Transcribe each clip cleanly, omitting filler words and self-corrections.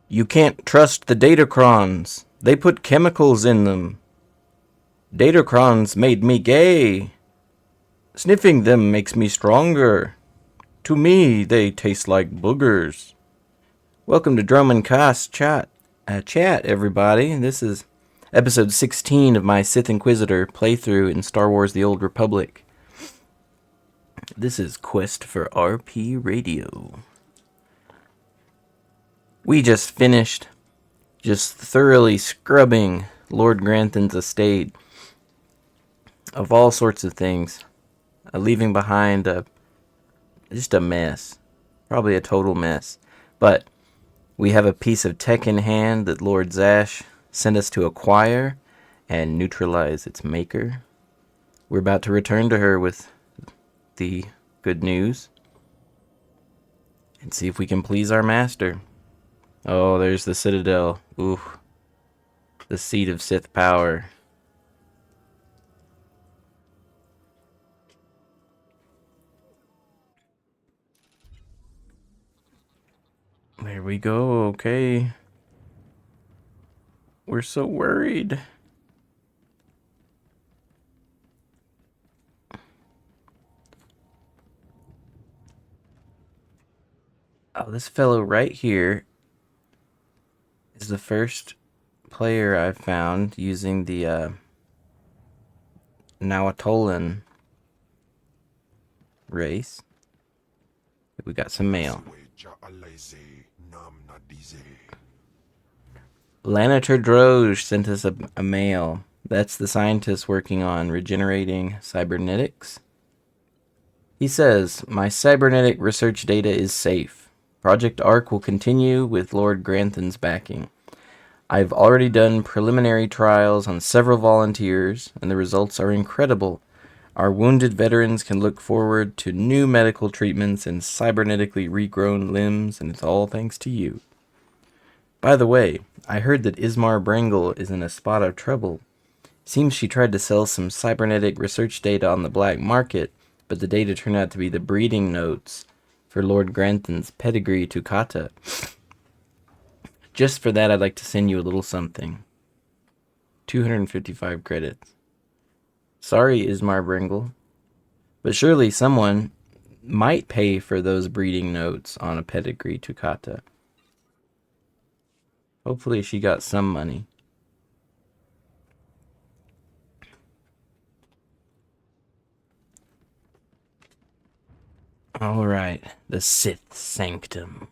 You can't trust the Datacrons. They put chemicals in them. Datacrons made me gay. Sniffing them makes me stronger. To me, they taste like boogers. Welcome to Drum and Cast Chat, everybody. This is episode 16 of my Sith Inquisitor playthrough in Star Wars The Old Republic. This is Quest for RP Radio. We just finished thoroughly scrubbing Lord Granthan's estate of all sorts of things, leaving behind just a mess, probably a total mess. But we have a piece of tech in hand that Lord Zash sent us to acquire and neutralize its maker. We're about to return to her with the good news and see if we can please our master. Oh, there's the Citadel. Ooh, the seat of Sith power. There we go, okay. We're so worried. Oh, this fellow right here is the first player I've found using the Nawatolan race. We got some mail. Lanator Droge sent us a mail. That's the scientist working on regenerating cybernetics. He says, my cybernetic research data is safe. Project ARC will continue with Lord Granthan's backing. I've already done preliminary trials on several volunteers, and the results are incredible. Our wounded veterans can look forward to new medical treatments and cybernetically regrown limbs, and it's all thanks to you. By the way, I heard that Ismar Brangle is in a spot of trouble. Seems she tried to sell some cybernetic research data on the black market, but the data turned out to be the breeding notes for Lord Granthan's pedigree to Kata. Just for that, I'd like to send you a little something. 255 credits. Sorry, Ismar Bringle, but surely someone might pay for those breeding notes on a pedigree to Kata. Hopefully she got some money. Alright, the Sith Sanctum.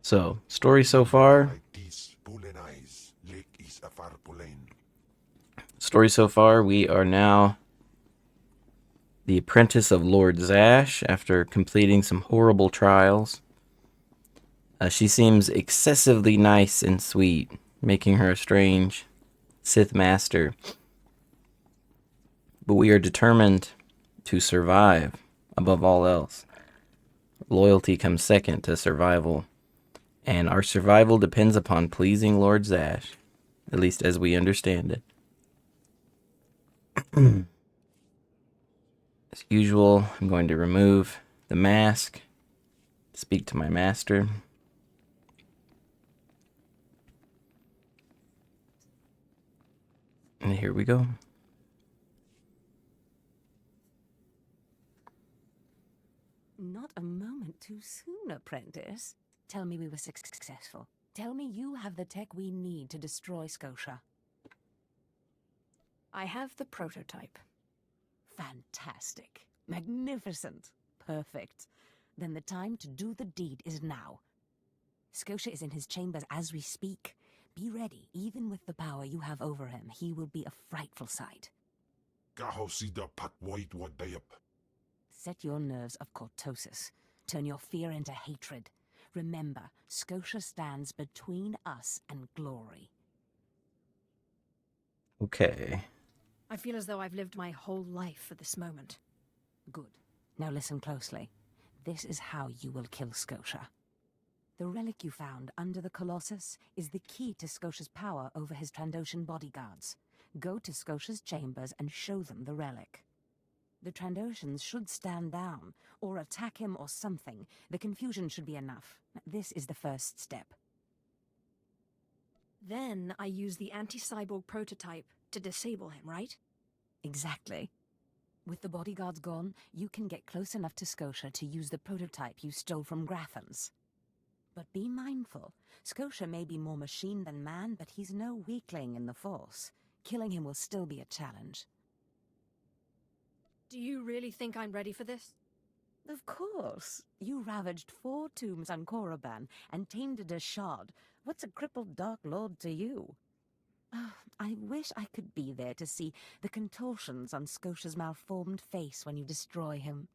So, story so far. We are now the apprentice of Lord Zash after completing some horrible trials. She seems excessively nice and sweet, making her a strange Sith master. But we are determined to survive above all else. Loyalty comes second to survival. And our survival depends upon pleasing Lord Zash, at least as we understand it. As usual, I'm going to remove the mask, speak to my master. And here we go. Not a moment too soon, apprentice. Tell me we were successful. Tell me you have the tech we need to destroy Skotia. I have the prototype. Fantastic. Magnificent. Perfect. Then the time to do the deed is now. Skotia is in his chambers as we speak. Be ready. Even with the power you have over him, he will be a frightful sight. Set your nerves of cortosis. Turn your fear into hatred. Remember, Skotia stands between us and glory. Okay. I feel as though I've lived my whole life for this moment. Good. Now listen closely. This is how you will kill Skotia. The relic you found under the Colossus is the key to Scotia's power over his Trandoshan bodyguards. Go to Scotia's chambers and show them the relic. The Trandoshans should stand down, or attack him or something. The confusion should be enough. This is the first step. Then I use the anti-cyborg prototype to disable him, right? Exactly. With the bodyguards gone, you can get close enough to Scotia to use the prototype you stole from Grathans. But be mindful. Scotia may be more machine than man, but he's no weakling in the Force. Killing him will still be a challenge. Do you really think I'm ready for this? Of course. You ravaged 4 tombs on Korriban and tamed a Deshard. What's a crippled Dark Lord to you? Oh, I wish I could be there to see the contortions on Scotia's malformed face when you destroy him.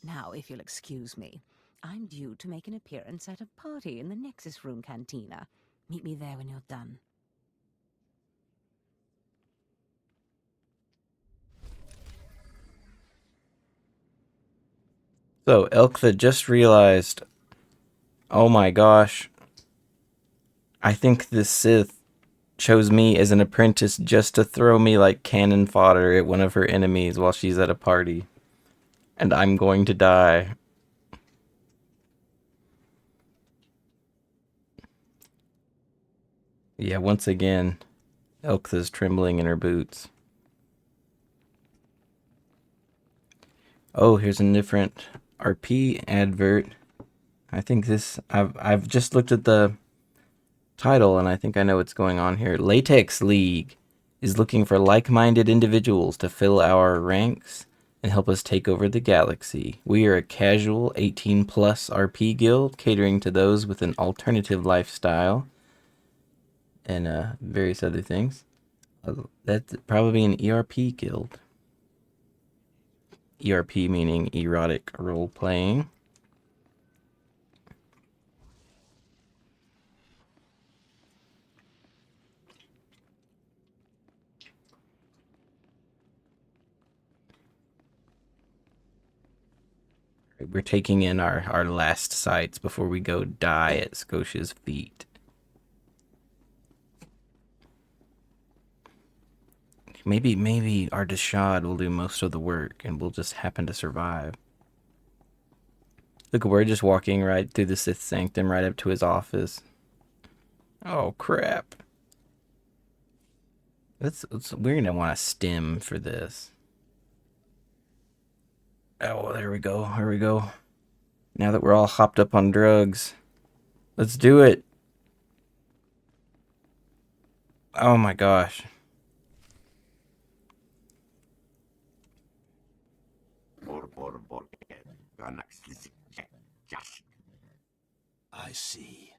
Now, if you'll excuse me, I'm due to make an appearance at a party in the Nexus Room Cantina. Meet me there when you're done. So, Elctha just realized, oh my gosh, I think this Sith chose me as an apprentice just to throw me like cannon fodder at one of her enemies while she's at a party. And I'm going to die. Yeah, once again, Elctha's trembling in her boots. Oh, here's a different RP advert. I think this... I've just looked at the title, and I think I know what's going on here. Latex League is looking for like-minded individuals to fill our ranks and help us take over the galaxy. We are a casual 18-plus RP guild catering to those with an alternative lifestyle and various other things. That's probably an ERP guild. ERP meaning erotic role-playing. We're taking in our last sights before we go die at Scotia's feet. Maybe our Deshad will do most of the work and we'll just happen to survive. Look, we're just walking right through the Sith Sanctum right up to his office. Oh, crap. We're gonna want a stim for this. Oh, there we go. Here we go. Now that we're all hopped up on drugs, let's do it. Oh my gosh. I see.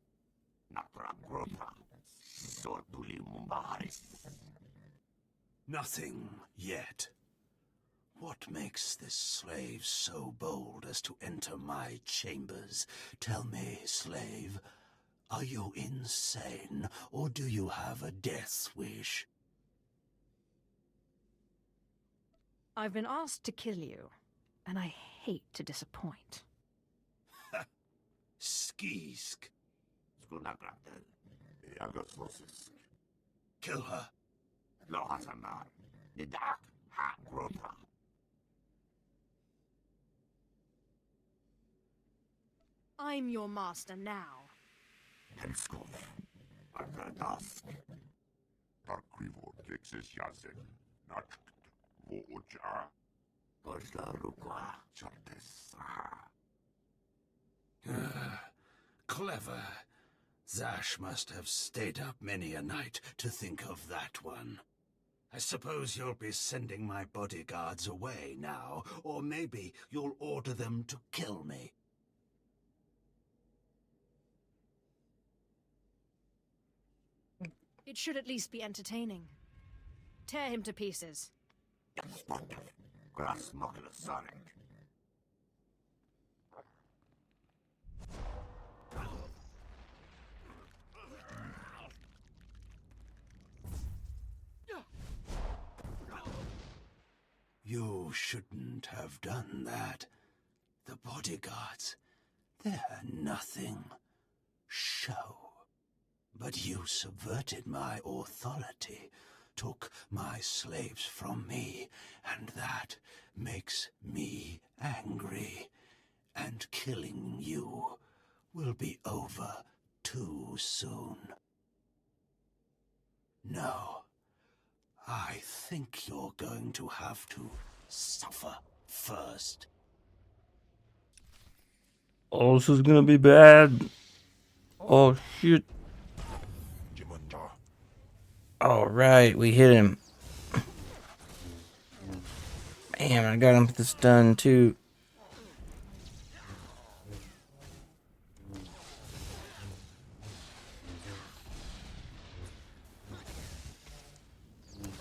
Nothing yet. What makes this slave so bold as to enter my chambers? Tell me, slave, are you insane, or do you have a death wish? I've been asked to kill you, and I hate to disappoint. Skisk. Kill her. I'm your master now. Clever. Zash must have stayed up many a night to think of that one. I suppose you'll be sending my bodyguards away now, or maybe you'll order them to kill me. It should at least be entertaining. Tear him to pieces. You shouldn't have done that. The bodyguards, they're nothing. show. But you subverted my authority, took my slaves from me, and that makes me angry. And killing you will be over too soon. No, I think you're going to have to suffer first. Oh, this is gonna be bad. Oh, shoot. Alright, we hit him. Man, I got him with the stun, too.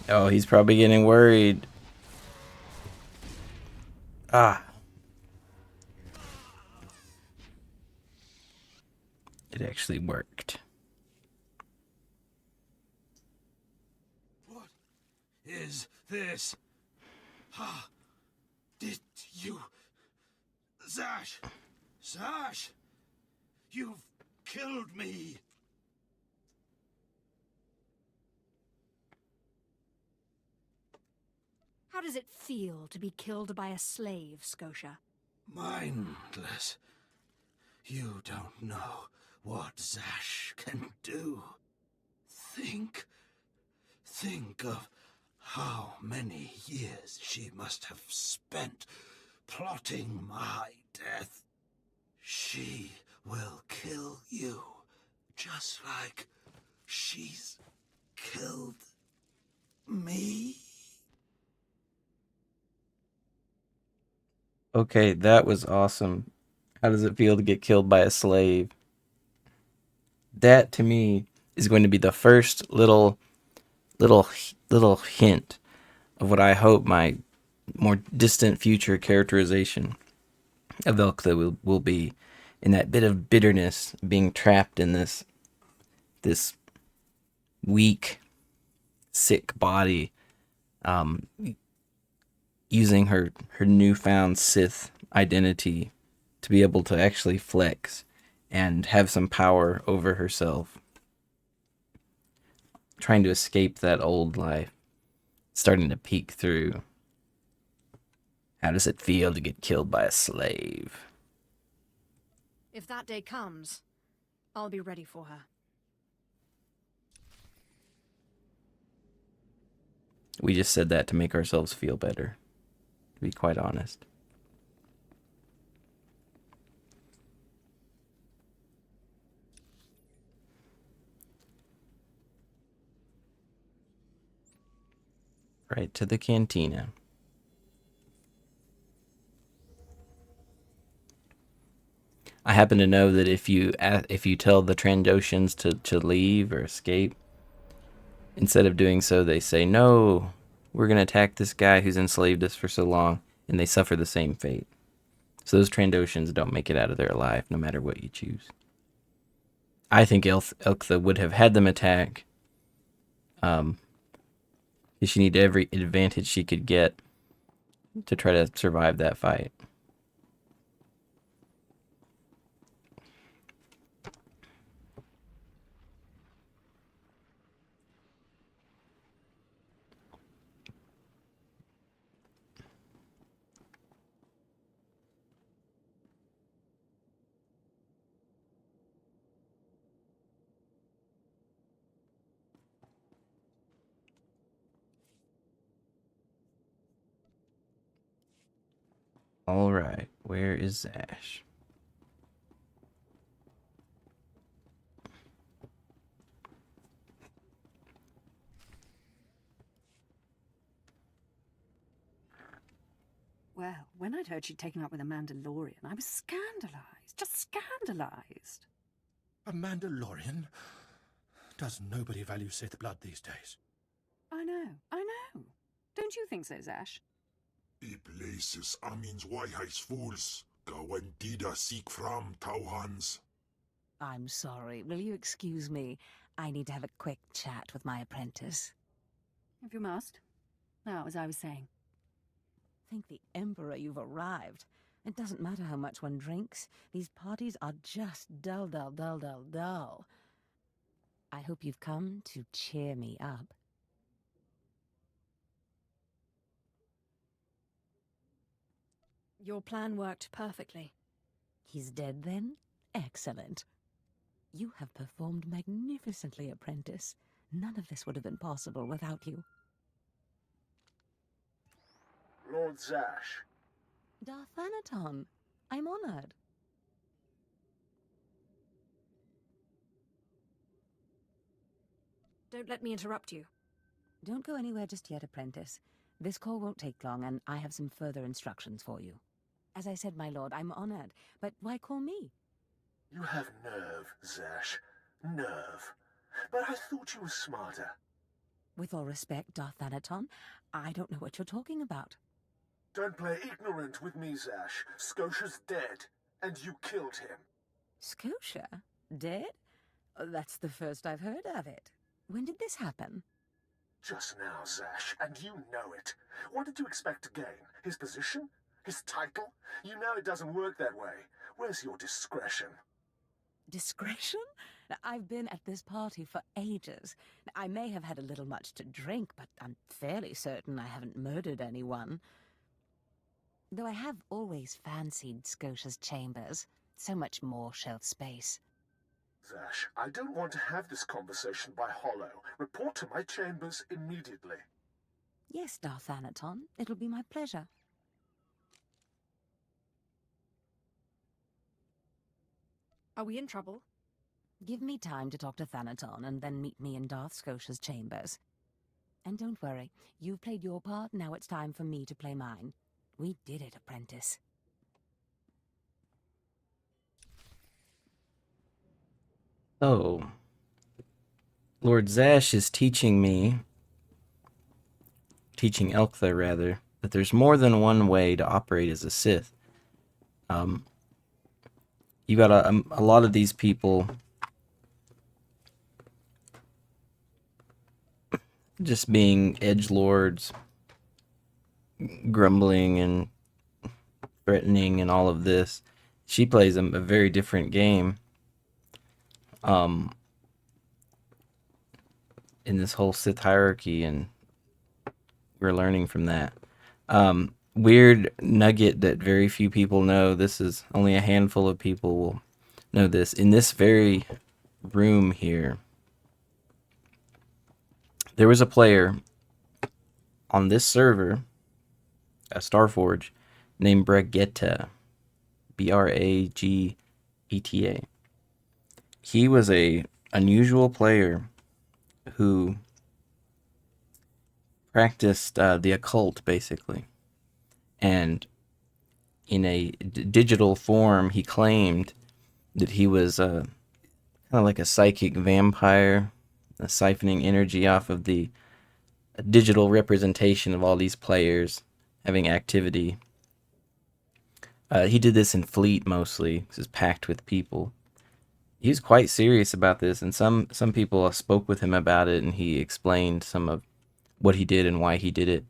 Oh, he's probably getting worried. Ah. It actually worked. What is this? Ah, did you... Zash! Zash! You've killed me! How does it feel to be killed by a slave, Skotia? Mindless. You don't know what Zash can do. Think of how many years she must have spent plotting my death. She will kill you, just like she's killed me. Okay, that was awesome. How does it feel to get killed by a slave? That, to me, is going to be the first little hint of what I hope my more distant future characterization of Elctha will be, in that bit of bitterness, being trapped in this weak, sick body, using her newfound Sith identity to be able to actually flex and have some power over herself, trying to escape that old life, starting to peek through. How does it feel to get killed by a slave? If that day comes, I'll be ready for her. We just said that to make ourselves feel better, to be quite honest. Right to the cantina. I happen to know that if you tell the Trandoshans to leave or escape, instead of doing so, they say, no, we're going to attack this guy who's enslaved us for so long, and they suffer the same fate. So those Trandoshans don't make it out of there alive, no matter what you choose. I think Elctha would have had them attack. She needed every advantage she could get to try to survive that fight. All right, where is Zash? Well, when I'd heard she'd taken up with a Mandalorian, I was scandalized. Just scandalized. A Mandalorian? Does nobody value Sith blood these days? I know. Don't you think so, Zash? I places Amin's Whiteheist fools. Gawendida seek from Tauhans. I'm sorry. Will you excuse me? I need to have a quick chat with my apprentice. If you must. Now, as I was saying. Thank the Emperor you've arrived. It doesn't matter how much one drinks. These parties are just dull, dull, dull, dull, dull. I hope you've come to cheer me up. Your plan worked perfectly. He's dead then? Excellent. You have performed magnificently, apprentice. None of this would have been possible without you. Lord Zash. Darth Anaton, I'm honored. Don't let me interrupt you. Don't go anywhere just yet, apprentice. This call won't take long, and I have some further instructions for you. As I said, my lord, I'm honored, but why call me? You have nerve, Zash. Nerve. But I thought you were smarter. With all respect, Darth Anaton, I don't know what you're talking about. Don't play ignorant with me, Zash. Scotia's dead, and you killed him. Scotia? Dead? That's the first I've heard of it. When did this happen? Just now, Zash, and you know it. What did you expect to gain? His position? His title? You know it doesn't work that way. Where's your discretion? Discretion? I've been at this party for ages. I may have had a little much to drink, but I'm fairly certain I haven't murdered anyone. Though I have always fancied Scotia's chambers. So much more shelf space. Zash, I don't want to have this conversation by hollow. Report to my chambers immediately. Yes, Darth Anaton. It'll be my pleasure. Are we in trouble? Give me time to talk to Thanaton, and then meet me in Darth Scotia's chambers. And don't worry, you've played your part, now it's time for me to play mine. We did it, apprentice. Oh. Lord Zash is teaching Elctha rather, that there's more than one way to operate as a Sith. You got a lot of these people just being edgelords, grumbling and threatening and all of this. She plays a very different game. In this whole Sith hierarchy, and we're learning from that. Weird nugget that very few people know. This is only a handful of people will know this. In this very room here, there was a player on this server, a Starforge, named Bragetta, Brageta. He was a unusual player who practiced the occult, basically. And in a digital form, he claimed that he was kind of like a psychic vampire, siphoning energy off of the digital representation of all these players having activity. He did this in Fleet mostly. This is packed with people. He was quite serious about this, and some people spoke with him about it, and he explained some of what he did and why he did it.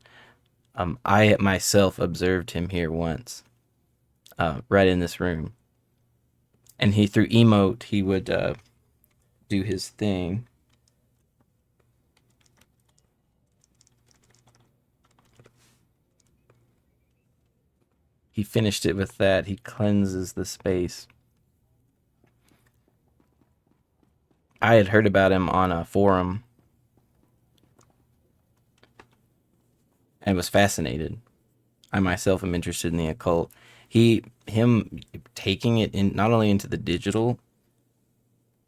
I myself observed him here once, right in this room, and he, through emote, he would do his thing. He finished it with that. He cleanses the space. I had heard about him on a forum and was fascinated. I myself am interested in the occult. Him taking it in not only into the digital,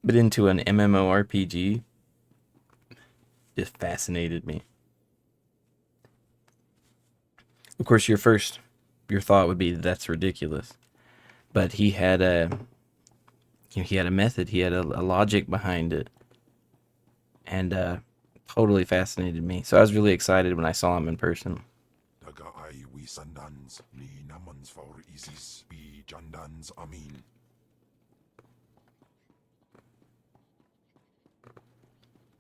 but into an MMORPG just fascinated me. Of course, your thought would be that's ridiculous, but he had a method, he had a logic behind it, and totally fascinated me. So I was really excited when I saw him in person.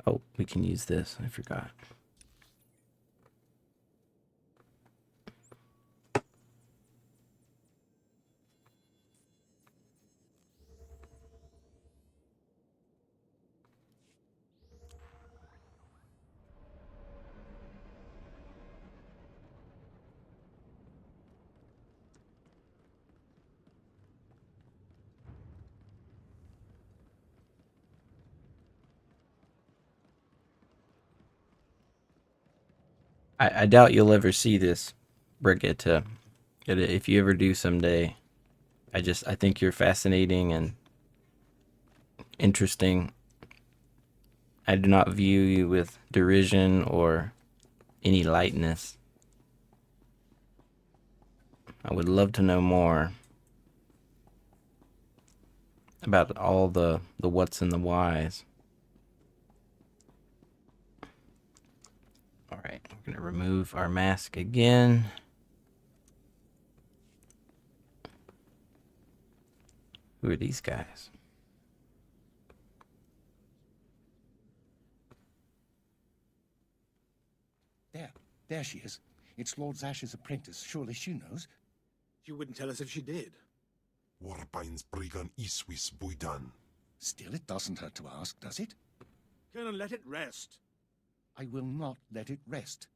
Oh, we can use this. I forgot. I doubt you'll ever see this, Brigitte. If you ever do someday, I think you're fascinating and interesting. I do not view you with derision or any lightness. I would love to know more about all the what's and the whys. All right, we're gonna remove our mask again. Who are these guys? There she is. It's Lord Zash's apprentice. Surely she knows. You wouldn't tell us if she did. Warpain's Brigan Iswis Buidan. Still, it doesn't hurt to ask, does it? Colonel, let it rest. I will not let it rest.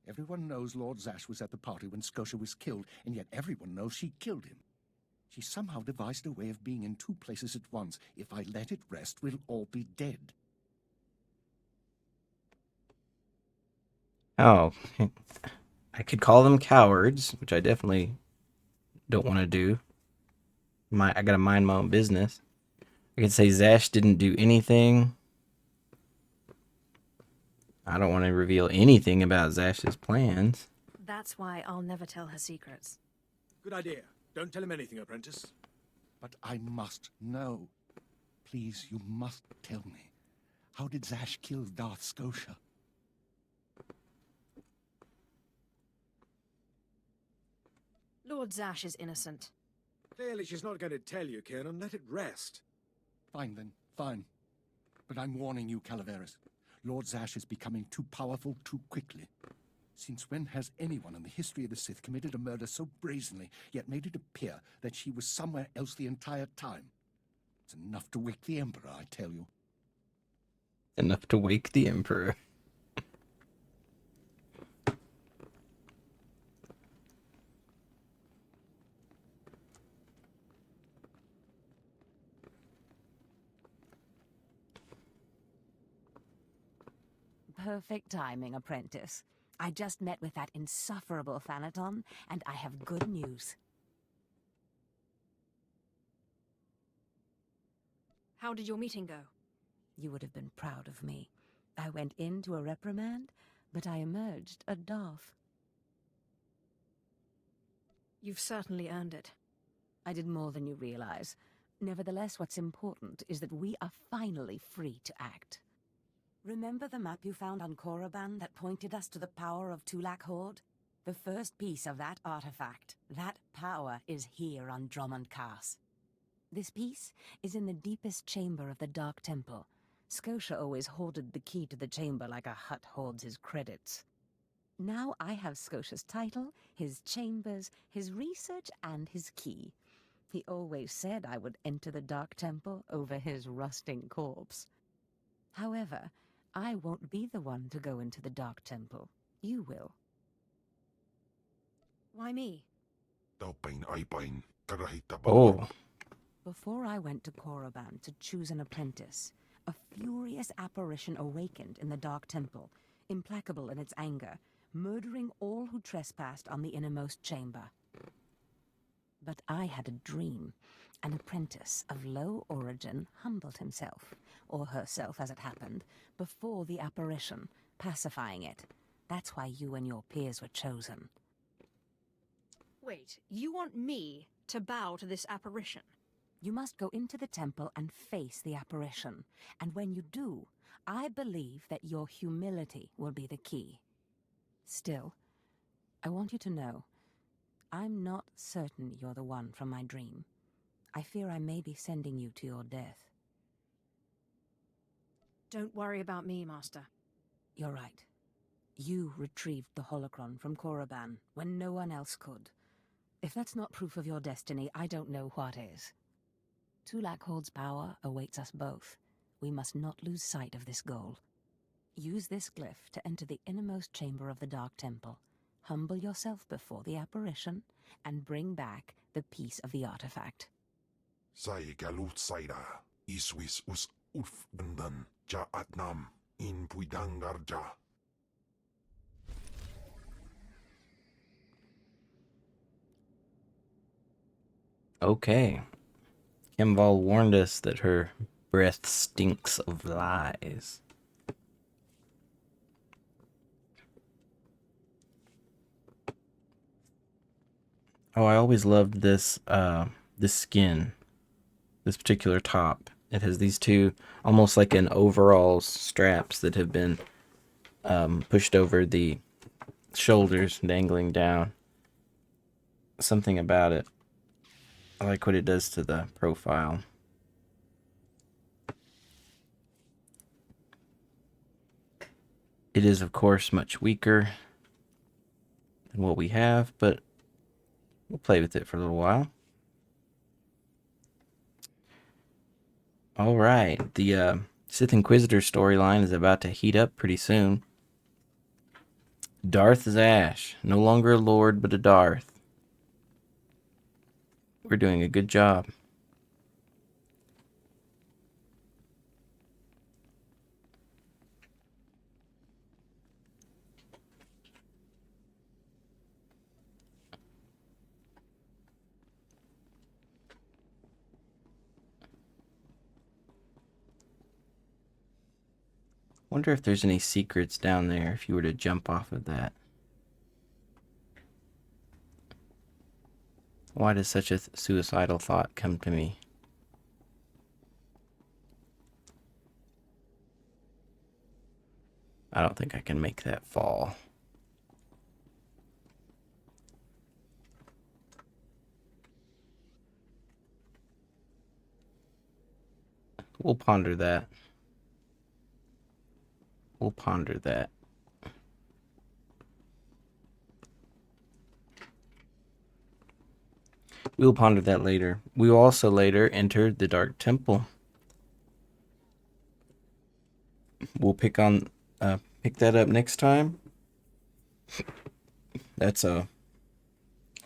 Everyone knows Lord Zash was at the party when Skotia was killed, and yet everyone knows she killed him. She somehow devised a way of being in two places at once. If I let it rest, we'll all be dead. Oh, I could call them cowards, which I definitely don't want to do. I gotta mind my own business. I could say Zash didn't do anything. I don't want to reveal anything about Zash's plans. That's why I'll never tell her secrets. Good idea. Don't tell him anything, apprentice. But I must know. Please, you must tell me. How did Zash kill Darth Skotia? Lord Zash is innocent. Clearly she's not going to tell you, Kieran. Let it rest. Fine then, fine. But I'm warning you, Calaveras. Lord Zash is becoming too powerful too quickly. Since when has anyone in the history of the Sith committed a murder so brazenly, yet made it appear that she was somewhere else the entire time? It's enough to wake the Emperor, I tell you. Enough to wake the Emperor. Perfect timing, apprentice. I just met with that insufferable Thanaton, and I have good news. How did your meeting go? You would have been proud of me. I went into a reprimand, but I emerged a Darth. You've certainly earned it. I did more than you realize. Nevertheless, what's important is that we are finally free to act. Remember the map you found on Korriban that pointed us to the power of Tulak Horde? The first piece of that artifact, that power, is here on Drummond Cast. This piece is in the deepest chamber of the Dark Temple. Skotia always hoarded the key to the chamber like a Hutt hoards his credits. Now I have Scotia's title, his chambers, his research, and his key. He always said I would enter the Dark Temple over his rusting corpse. However, I won't be the one to go into the Dark Temple. You will. Why me? Oh. Before I went to Korriban to choose an apprentice, a furious apparition awakened in the Dark Temple, implacable in its anger, murdering all who trespassed on the innermost chamber. But I had a dream. An apprentice of low origin humbled himself, or herself as it happened, before the apparition, pacifying it. That's why you and your peers were chosen. Wait, you want me to bow to this apparition? You must go into the temple and face the apparition. And when you do, I believe that your humility will be the key. Still, I want you to know, I'm not certain you're the one from my dream. I fear I may be sending you to your death. Don't worry about me, Master. You're right. You retrieved the holocron from Korriban when no one else could. If that's not proof of your destiny, I don't know what is. Tulak Horde's power awaits us both. We must not lose sight of this goal. Use this glyph to enter the innermost chamber of the Dark Temple. Humble yourself before the apparition, and bring back the piece of the artifact. Sai galut saira, iswis us ulf bandan, ja atnam, in puidangarja. Okay. Kimval warned us that her breath stinks of lies. Oh, I always loved this this skin, this particular top. It has these two, almost like an overalls straps that have been pushed over the shoulders, dangling down. Something about it. I like what it does to the profile. It is, of course, much weaker than what we have, but we'll play with it for a little while. All right, the Sith Inquisitor storyline is about to heat up pretty soon. Darth Zash, no longer a Lord, but a Darth. We're doing a good job. Wonder if there's any secrets down there if you were to jump off of that. Why does such a suicidal thought come to me? I don't think I can make that fall. We'll ponder that. We'll ponder that. We'll ponder that later. We will also later enter the Dark Temple. We'll pick that up next time. That's a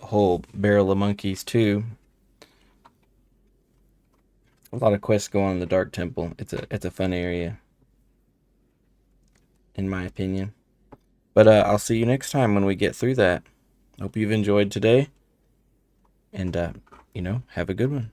whole barrel of monkeys too. A lot of quests go on in the Dark Temple. It's a fun area, in my opinion. But I'll see you next time when we get through that. Hope you've enjoyed today. And, have a good one.